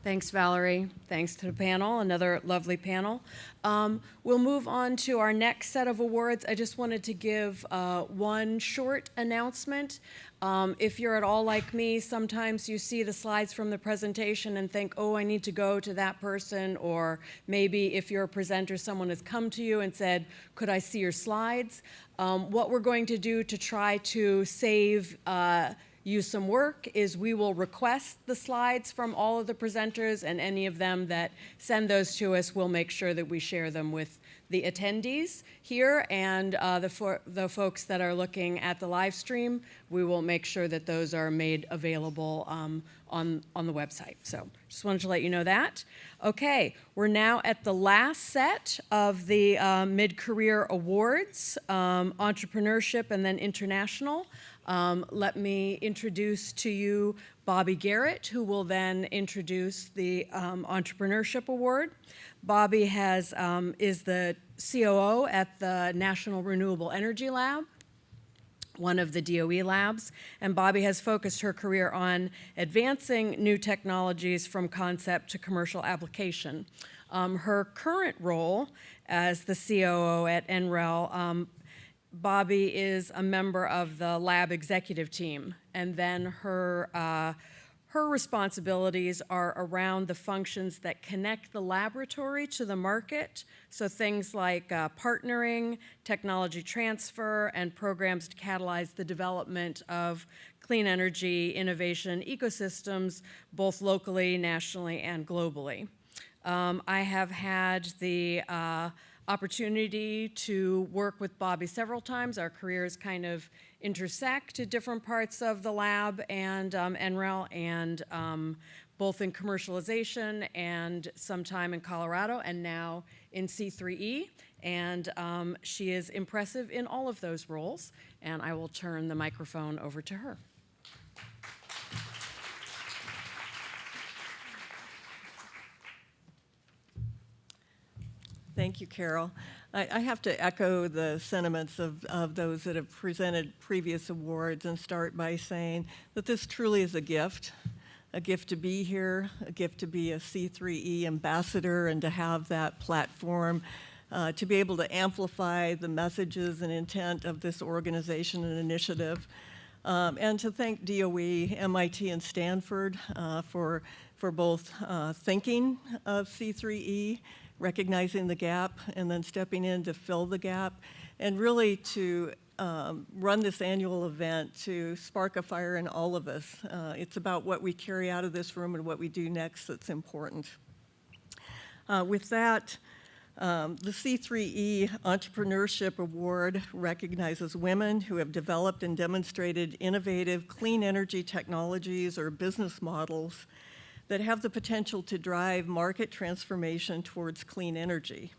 Thanks, Valerie. Thanks to the panel, another lovely panel. We'll move on to our next set of awards. I just wanted to give one short announcement. If you're at all like me, sometimes you see the slides from the presentation and think, oh, I need to go to that person, or maybe if you're a presenter, someone has come to you and said, could I see your slides? What we're going to do to try to save you some work is we will request the slides from all of the presenters, and any of them that send those to us, we'll make sure that we share them with the attendees here, and the folks that are looking at the live stream, we will make sure that those are made available on the website. So just wanted to let you know that. Okay, we're now at the last set of the mid-career awards, entrepreneurship and then international. Let me introduce to you Bobi Garrett, who will then introduce the Entrepreneurship Award. Bobi is the COO at the National Renewable Energy Lab, one of the DOE labs, and Bobi has focused her career on advancing new technologies from concept to commercial application. Her current role as the COO at NREL, Bobi is a member of the lab executive team, and then her responsibilities are around the functions that connect the laboratory to the market, so things like partnering, technology transfer, and programs to catalyze the development of clean energy innovation ecosystems, both locally, nationally, and globally. I have had the opportunity to work with Bobi several times. Our careers kind of intersect at different parts of the lab and NREL, and both in commercialization and sometime in Colorado, and now in C3E. And she is impressive in all of those roles, and I will turn the microphone over to her. Thank you, Carol. I have to echo the sentiments of those that have presented previous awards and start by saying that this truly is a gift to be here, a gift to be a C3E ambassador and to have that platform, to be able to amplify the messages and intent of this organization and initiative, and to thank DOE, MIT, and Stanford for both thinking of C3E, recognizing the gap, and then stepping in to fill the gap, and really to run this annual event to spark a fire in all of us. It's about what we carry out of this room and what we do next that's important. With that, the C3E Entrepreneurship Award recognizes women who have developed and demonstrated innovative clean energy technologies or business models that have the potential to drive market transformation towards clean energy.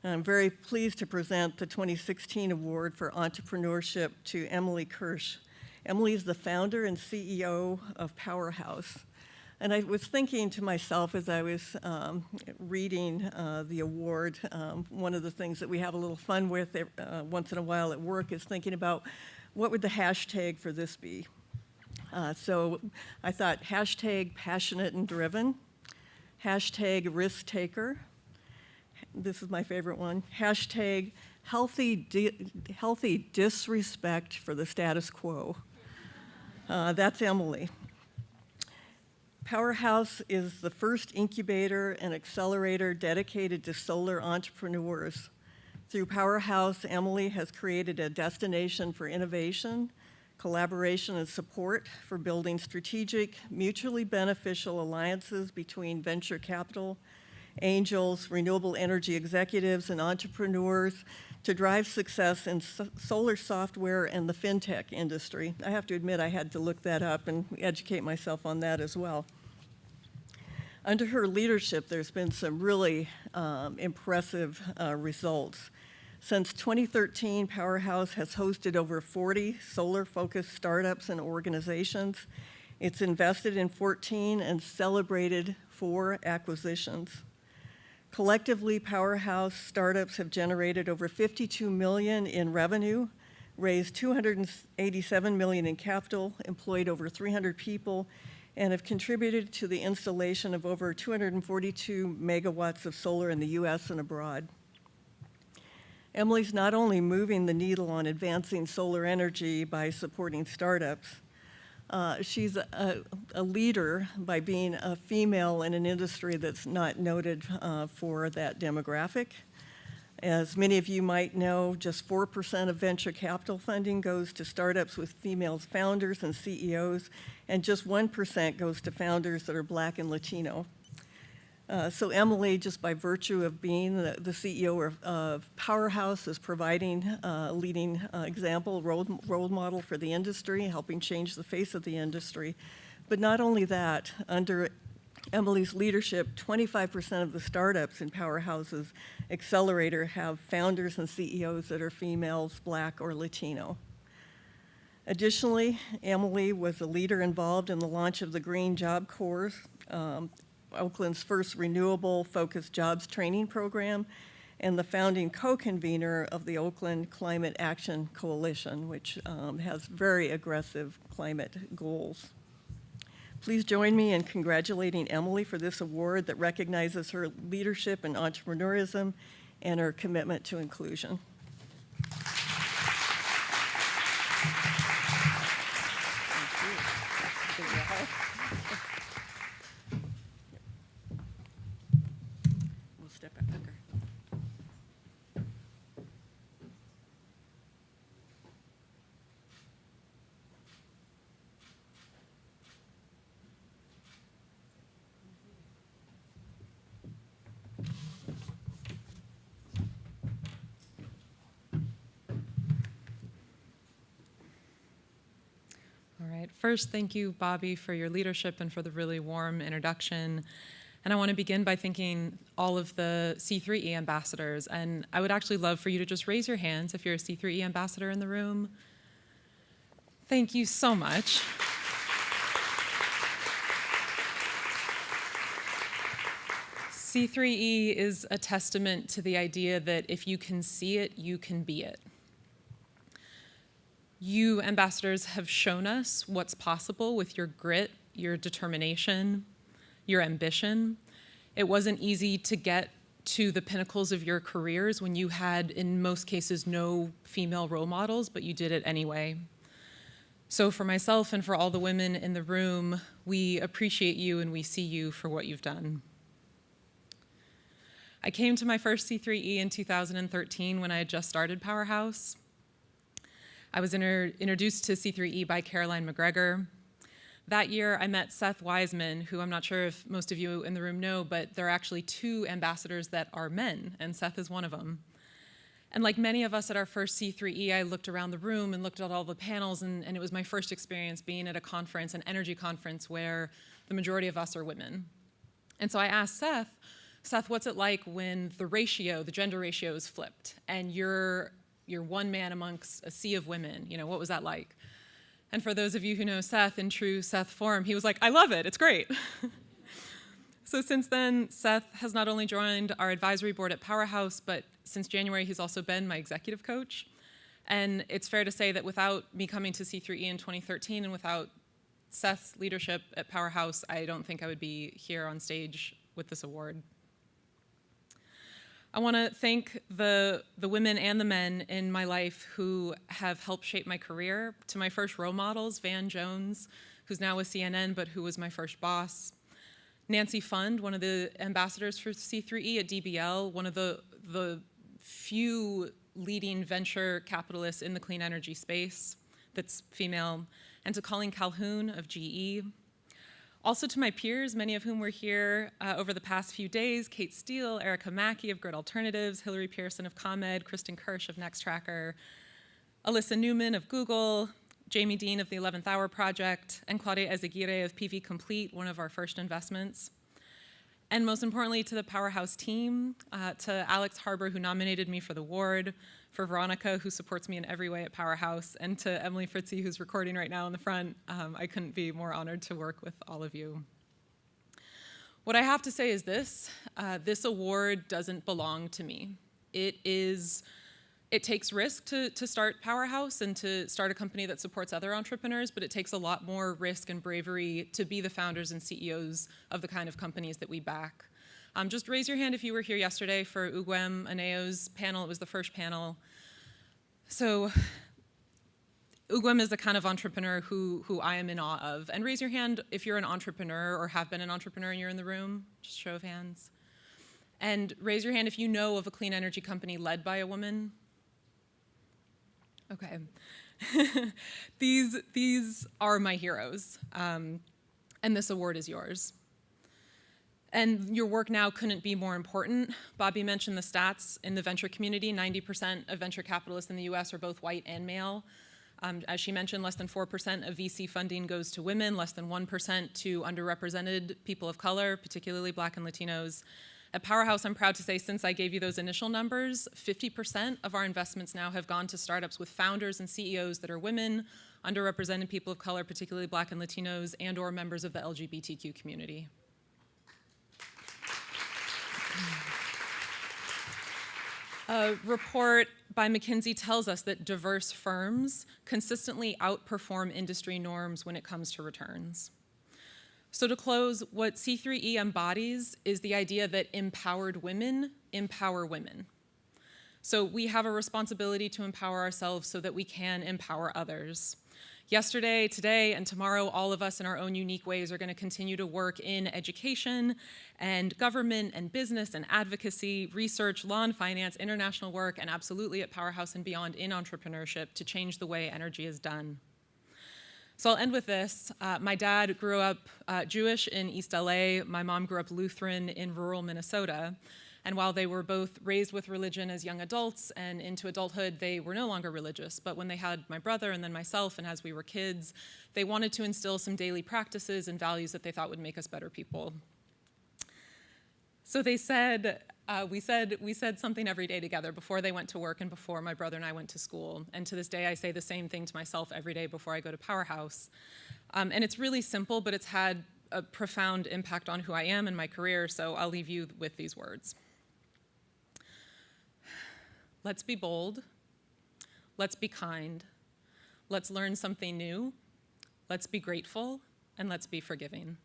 And I'm very pleased to present the 2016 award for entrepreneurship to Emily Kirsch. Emily is the founder and CEO of Powerhouse. And I was thinking to myself as I was reading the award, one of the things that we have a little fun with once in a while at work is thinking about what would the hashtag for this be? So I thought hashtag passionate and driven, hashtag risk taker, this is my favorite one, hashtag healthy disrespect for the status quo. That's Emily. Powerhouse is the first incubator and accelerator dedicated to solar entrepreneurs. Through Powerhouse, Emily has created a destination for innovation, collaboration, and support for building strategic, mutually beneficial alliances between venture capital, angels, renewable energy executives, and entrepreneurs to drive success in solar software and the fintech industry. I have to admit I had to look that up and educate myself on that as well. Under her leadership, there's been some really impressive results. Since 2013, Powerhouse has hosted over 40 solar-focused startups and organizations. It's invested in 14 and celebrated 4 acquisitions. Collectively, Powerhouse startups have generated over $52 million in revenue, raised $287 million in capital, employed over 300 people, and have contributed to the installation of over 242 megawatts of solar in the US and abroad. Emily's not only moving the needle on advancing solar energy by supporting startups, she's a leader by being a female in an industry that's not noted for that demographic. As many of you might know, just 4% of venture capital funding goes to startups with female founders and CEOs, and just 1% goes to founders that are Black and Latino. So Emily, just by virtue of being the CEO of Powerhouse, is providing a leading example, role model for the industry, helping change the face of the industry. But not only that, under Emily's leadership, 25% of the startups in Powerhouse's accelerator have founders and CEOs that are females, Black, or Latino. Additionally, Emily was a leader involved in the launch of the Green Job Corps, Oakland's first renewable focused jobs training program, and the founding co-convener of the Oakland Climate Action Coalition, which has very aggressive climate goals. Please join me in congratulating Emily for this award that recognizes her leadership in entrepreneurism and her commitment to inclusion. We'll step back. All right. First, thank you, Bobi, for your leadership and for the really warm introduction. And I want to begin by thanking all of the C3E ambassadors. And I would actually love for you to just raise your hands if you're a C3E ambassador in the room. Thank you so much. C3E is a testament to the idea that if you can see it, you can be it. You ambassadors have shown us what's possible with your grit, your determination, your ambition. It wasn't easy to get to the pinnacles of your careers when you had, in most cases, no female role models, but you did it anyway. So for myself and for all the women in the room, we appreciate you and we see you for what you've done. I came to my first C3E in 2013 when I had just started Powerhouse. I was introduced to C3E by Caroline McGregor. That year, I met Seth Wiseman, who I'm not sure if most of you in the room know, but there are actually 2 ambassadors that are men, and Seth is one of them. And like many of us at our first C3E, I looked around the room and looked at all the panels, and it was my first experience being at a conference, an energy conference, where the majority of us are women. And so I asked Seth, what's it like when the gender ratio is flipped, and you're one man amongst a sea of women? You know, what was that like? And for those of you who know Seth in true Seth form, he was like, I love it, it's great. So since then, Seth has not only joined our advisory board at Powerhouse, but since January, he's also been my executive coach. And it's fair to say that without me coming to C3E in 2013 and without Seth's leadership at Powerhouse, I don't think I would be here on stage with this award. I want to thank the women and the men in my life who have helped shape my career. To my first role models, Van Jones, who's now with CNN, but who was my first boss. Nancy Fund, one of the ambassadors for C3E at DBL, one of the few leading venture capitalists in the clean energy space that's female. And to Colleen Calhoun of GE. Also to my peers, many of whom were here over the past few days: Kate Steele, Erica Mackey of Grid Alternatives, Hillary Pearson of ComEd, Kristen Kirsch of Nextracker, Alyssa Newman of Google, Jamie Dean of the 11th Hour Project, and Claudia Ezeguirre of PV Complete, one of our first investments. And most importantly, to the Powerhouse team, to Alex Harbour, who nominated me for the award, for Veronica, who supports me in every way at Powerhouse, and to Emily Fritzy, who's recording right now in the front. I couldn't be more honored to work with all of you. What I have to say is this award doesn't belong to me. It's It takes risk to start Powerhouse and to start a company that supports other entrepreneurs, but it takes a lot more risk and bravery to be the founders and CEOs of the kind of companies that we back. Just raise your hand if you were here yesterday for Ugwem Aneo's panel. It was the first panel. So Ugwem is the kind of entrepreneur who I am in awe of. And raise your hand if you're an entrepreneur or have been an entrepreneur and you're in the room. Just show of hands. And raise your hand if you know of a clean energy company led by a woman. Okay. These are my heroes. And this award is yours. And your work now couldn't be more important. Bobi mentioned the stats in the venture community. 90% of venture capitalists in the US are both white and male. As she mentioned, less than 4% of VC funding goes to women, less than 1% to underrepresented people of color, particularly Black and Latinos. At Powerhouse, I'm proud to say, since I gave you those initial numbers, 50% of our investments now have gone to startups with founders and CEOs that are women, underrepresented people of color, particularly Black and Latinos, and or members of the LGBTQ community. A report by McKinsey tells us that diverse firms consistently outperform industry norms when it comes to returns. So to close, what C3E embodies is the idea that empowered women empower women. So we have a responsibility to empower ourselves so that we can empower others. Yesterday, today, and tomorrow, all of us in our own unique ways are going to continue to work in education and government and business and advocacy, research, law and finance, international work, and absolutely at Powerhouse and beyond in entrepreneurship to change the way energy is done. So I'll end with this. My dad grew up Jewish in East LA. My mom grew up Lutheran in rural Minnesota. And while they were both raised with religion as young adults and into adulthood, they were no longer religious. But when they had my brother and then myself, and as we were kids, they wanted to instill some daily practices and values that they thought would make us better people. So they said, we said something every day together before they went to work and before my brother and I went to school. And to this day, I say the same thing to myself every day before I go to Powerhouse. And it's really simple, but it's had a profound impact on who I am and my career. So I'll leave you with these words. Let's be bold, let's be kind, let's learn something new, let's be grateful, and let's be forgiving.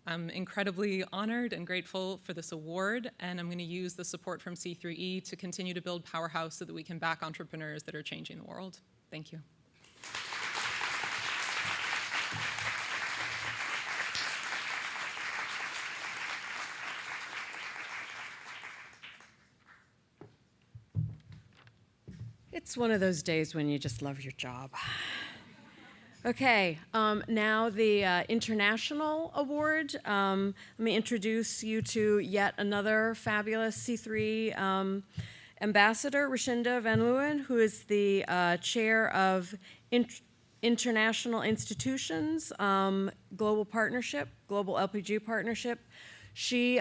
I'm incredibly honored and grateful for this award, and I'm going to use the support from C3E to continue to build Powerhouse so that we can back entrepreneurs that are changing the world. Thank you. It's one of those days when you just love your job. Okay, now the International Award. Let me introduce you to yet another fabulous C3 ambassador, Roshanda Van Leeuwen, who is the chair of International Institutions Global Partnership, Global LPG Partnership. She,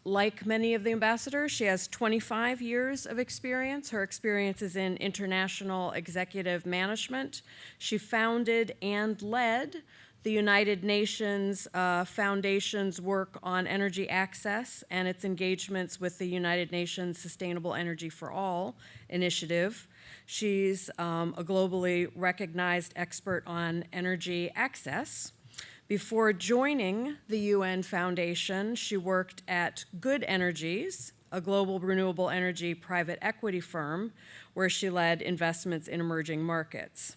like many of the ambassadors, she has 25 years of experience. Her experience is in international executive management. She founded and led the United Nations Foundation's work on energy access and its engagements with the United Nations Sustainable Energy for All initiative. She's a globally recognized expert on energy access. Before joining the UN Foundation, she worked at Good Energies, a global renewable energy private equity firm, where she led investments in emerging markets.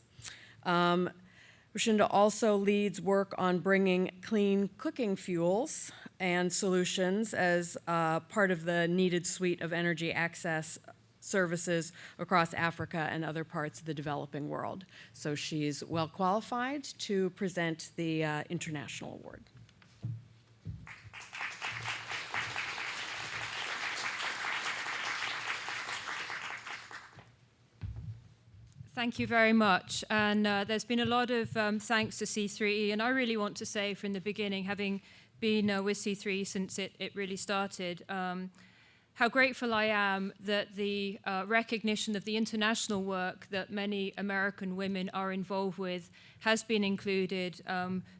Richenda also leads work on bringing clean cooking fuels and solutions as part of the needed suite of energy access services across Africa and other parts of the developing world. So she's well qualified to present the International Award. Thank you very much. And there's been a lot of thanks to C3E, and I really want to say from the beginning, having been with C3E since it really started, how grateful I am that the recognition of the international work that many American women are involved with has been included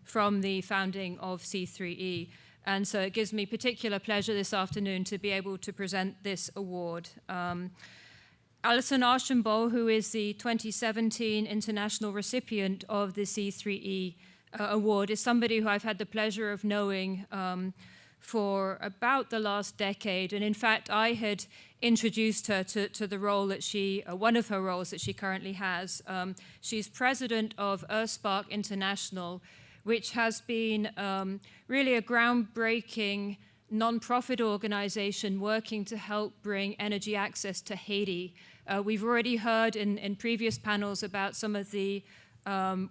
from the founding of C3E. And so it gives me particular pleasure this afternoon to be able to present this award. Allison Archambault, who is the 2017 international recipient of the C3E award, is somebody who I've had the pleasure of knowing for about the last decade. And in fact, I had introduced her to the role that one of her roles that she currently has. She's president of Earthspark International, which has been really a groundbreaking non-profit organization working to help bring energy access to Haiti. We've already heard in previous panels about some of the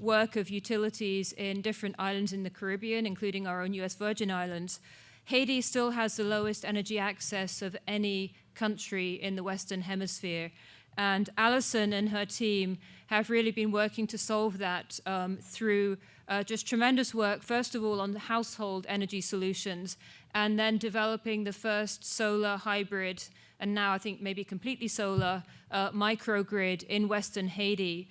work of utilities in different islands in the Caribbean, including our own US Virgin Islands. Haiti still has the lowest energy access of any country in the Western Hemisphere. And Allison and her team have really been working to solve that through just tremendous work, first of all, on the household energy solutions, and then developing the first solar hybrid, and now I think maybe completely solar, microgrid in Western Haiti.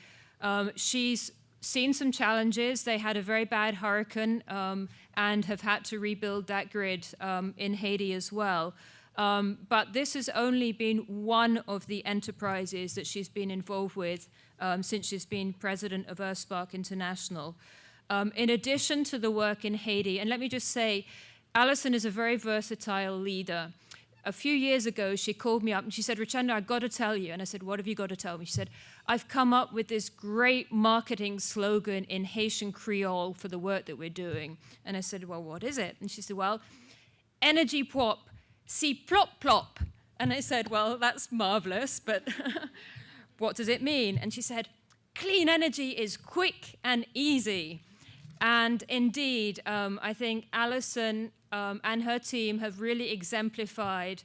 She's seen some challenges. They had a very bad hurricane and have had to rebuild that grid in Haiti as well. But this has only been one of the enterprises that she's been involved with since she's been president of Earthspark International. In addition to the work in Haiti, and let me just say, Allison is a very versatile leader. A few years ago, she called me up and she said, Richenda, I've got to tell you. And I said, what have you got to tell me? She said, I've come up with this great marketing slogan in Haitian Creole for the work that we're doing. And I said, well, what is it? And she said, well, energy pop, si plop plop. And I said, well, that's marvelous, but what does it mean? And she said, clean energy is quick and easy. And indeed, I think Allison and her team have really exemplified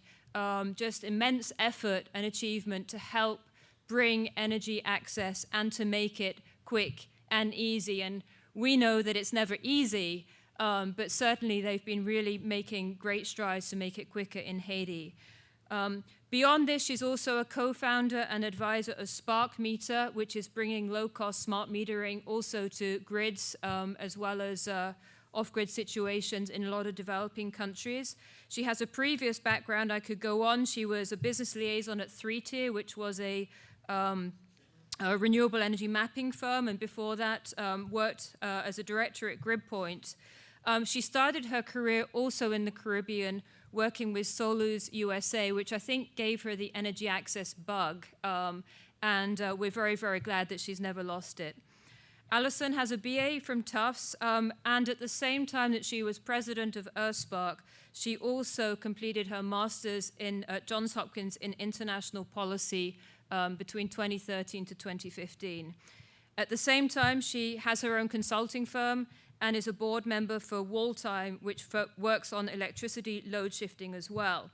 just immense effort and achievement to help bring energy access and to make it quick and easy. And we know that it's never easy, but certainly they've been really making great strides to make it quicker in Haiti. Beyond this, she's also a co-founder and advisor of Spark Meter, which is bringing low-cost smart metering also to grids as well as off-grid situations in a lot of developing countries. She has a previous background. I could go on. She was a business liaison at 3Tier, which was a renewable energy mapping firm, and before that worked as a director at GridPoint. She started her career also in the Caribbean, working with Soluz USA, which I think gave her the energy access bug, and we're very, very glad that she's never lost it. Allison has a BA from Tufts, and at the same time that she was president of Earthspark, she also completed her master's at Johns Hopkins in international policy between 2013 to 2015. At the same time, she has her own consulting firm and is a board member for Walltime, which works on electricity load shifting as well.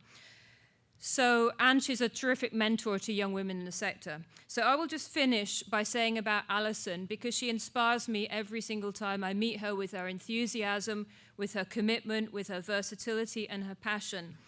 And she's a terrific mentor to young women in the sector. So I will just finish by saying about Allison, because she inspires me every single time I meet her with her enthusiasm, with her commitment, with her versatility and her passion.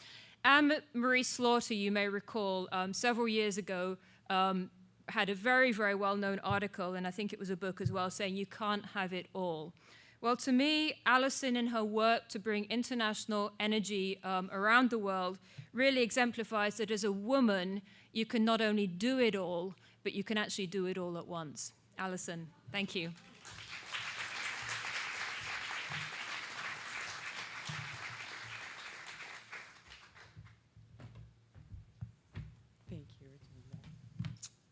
Anne-Marie Slaughter, you may recall, several years ago, had a very, very well-known article, and I think it was a book as well, saying you can't have it all. Well, to me, Allison in her work to bring international energy around the world really exemplifies that as a woman, you can not only do it all, but you can actually do it all at once. Allison, thank you. Thank you, Richenda. Let's go up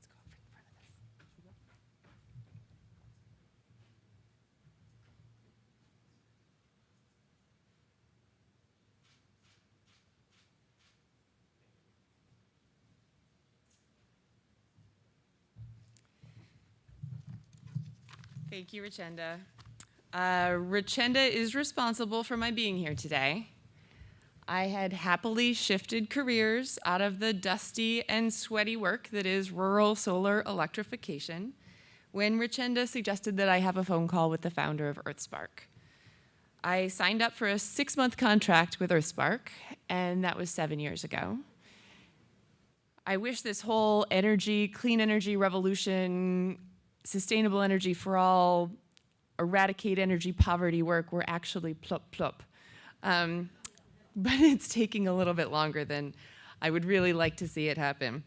in front of this. Thank you, Richenda. Richenda is responsible for my being here today. I had happily shifted careers out of the dusty and sweaty work that is rural solar electrification when Richenda suggested that I have a phone call with the founder of Earthspark. I signed up for a 6-month contract with Earthspark, and that was 7 years ago. I wish this whole energy, clean energy revolution, sustainable energy for all, eradicate energy poverty work were actually plop plop. But it's taking a little bit longer than I would really like to see it happen.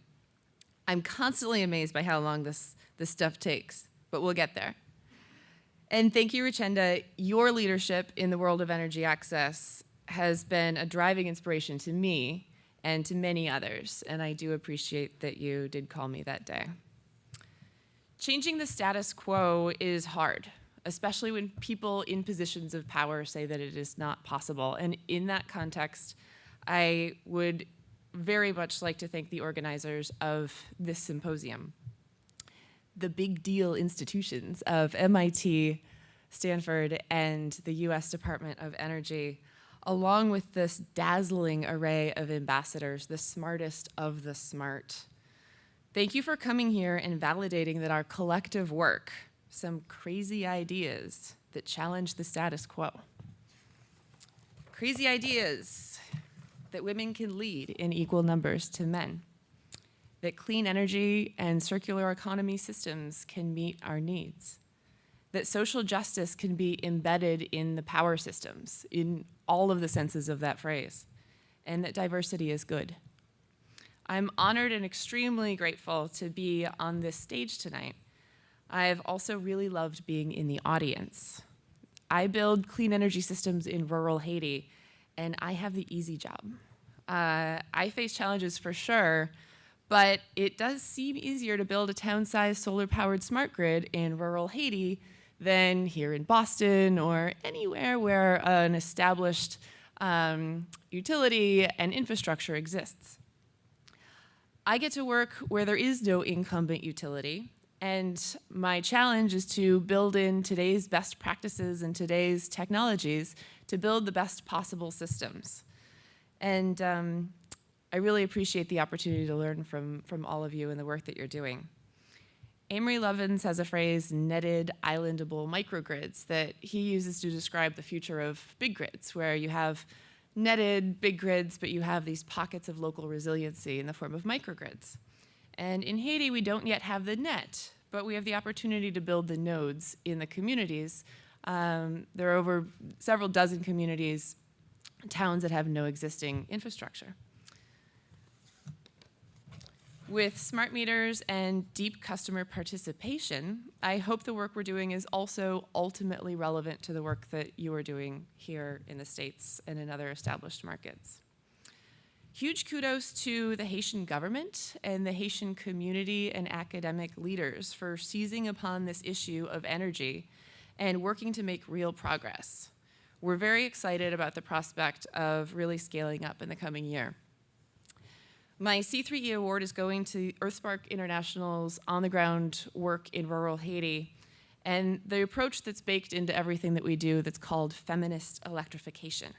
I'm constantly amazed by how long this stuff takes, but we'll get there. And thank you, Richenda. Your leadership in the world of energy access has been a driving inspiration to me and to many others, and I do appreciate that you did call me that day. Changing the status quo is hard, especially when people in positions of power say that it is not possible. And in that context, I would very much like to thank the organizers of this symposium. The big deal institutions of MIT, Stanford, and the US Department of Energy, along with this dazzling array of ambassadors, the smartest of the smart. Thank you for coming here and validating that our collective work, some crazy ideas that challenge the status quo. Crazy ideas that women can lead in equal numbers to men, that clean energy and circular economy systems can meet our needs, that social justice can be embedded in the power systems, in all of the senses of that phrase, and that diversity is good. I'm honored and extremely grateful to be on this stage tonight. I've also really loved being in the audience. I build clean energy systems in rural Haiti, and I have the easy job. I face challenges for sure, but it does seem easier to build a town-sized solar-powered smart grid in rural Haiti than here in Boston or anywhere where an established utility and infrastructure exists. I get to work where there is no incumbent utility, and my challenge is to build in today's best practices and today's technologies to build the best possible systems. And I really appreciate the opportunity to learn from all of you and the work that you're doing. Amory Lovins has a phrase, netted islandable microgrids, that he uses to describe the future of big grids, where you have netted big grids, but you have these pockets of local resiliency in the form of microgrids. And in Haiti, we don't yet have the net, but we have the opportunity to build the nodes in the communities. There are over several dozen communities, towns that have no existing infrastructure. With smart meters and deep customer participation, I hope the work we're doing is also ultimately relevant to the work that you are doing here in the States and in other established markets. Huge kudos to the Haitian government and the Haitian community and academic leaders for seizing upon this issue of energy and working to make real progress. We're very excited about the prospect of really scaling up in the coming year. My C3E award is going to Earthspark International's on-the-ground work in rural Haiti and the approach that's baked into everything that we do that's called Feminist Electrification.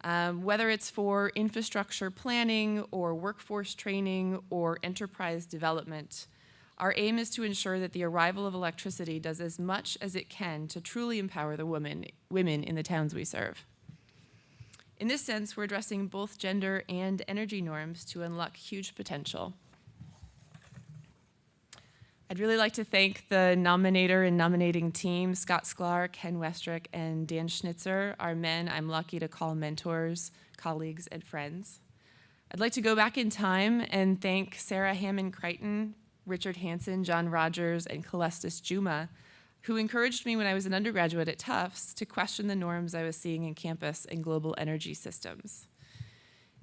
Whether it's for infrastructure planning or workforce training or enterprise development, our aim is to ensure that the arrival of electricity does as much as it can to truly empower the women in the towns we serve. In this sense, we're addressing both gender and energy norms to unlock huge potential. I'd really like to thank the nominator and nominating team, Scott Sklar, Ken Westrick, and Dan Schnitzer, our men I'm lucky to call mentors, colleagues, and friends. I'd like to go back in time and thank Sarah Hammond-Crichton, Richard Hansen, John Rogers, and Calestis Juma, who encouraged me when I was an undergraduate at Tufts to question the norms I was seeing in campus and global energy systems.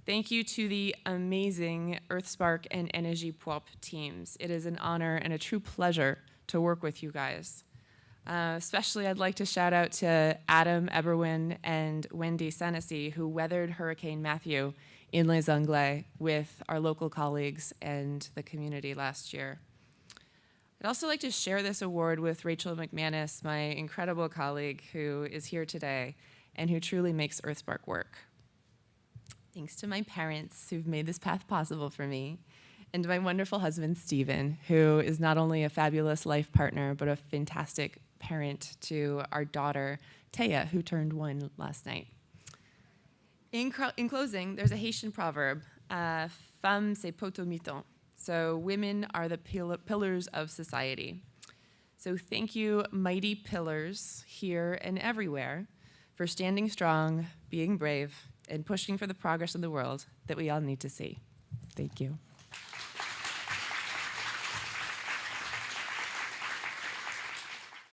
Thank you to the amazing Earthspark and Energy Pwop teams. It is an honor and a true pleasure to work with you guys. Especially I'd like to shout out to Adam Eberwin and Wendy Senesi, who weathered Hurricane Matthew in Les Anglais with our local colleagues and the community last year. I'd also like to share this award with Rachel McManus, my incredible colleague who is here today and who truly makes Earthspark work. Thanks to my parents who've made this path possible for me, and to my wonderful husband, Stephen, who is not only a fabulous life partner, but a fantastic parent to our daughter, Taya, who turned 1 last night. In closing, there's a Haitian proverb, femme c'est potomiton. So women are the pillars of society. So thank you, mighty pillars here and everywhere, for standing strong, being brave, and pushing for the progress in the world that we all need to see. Thank you.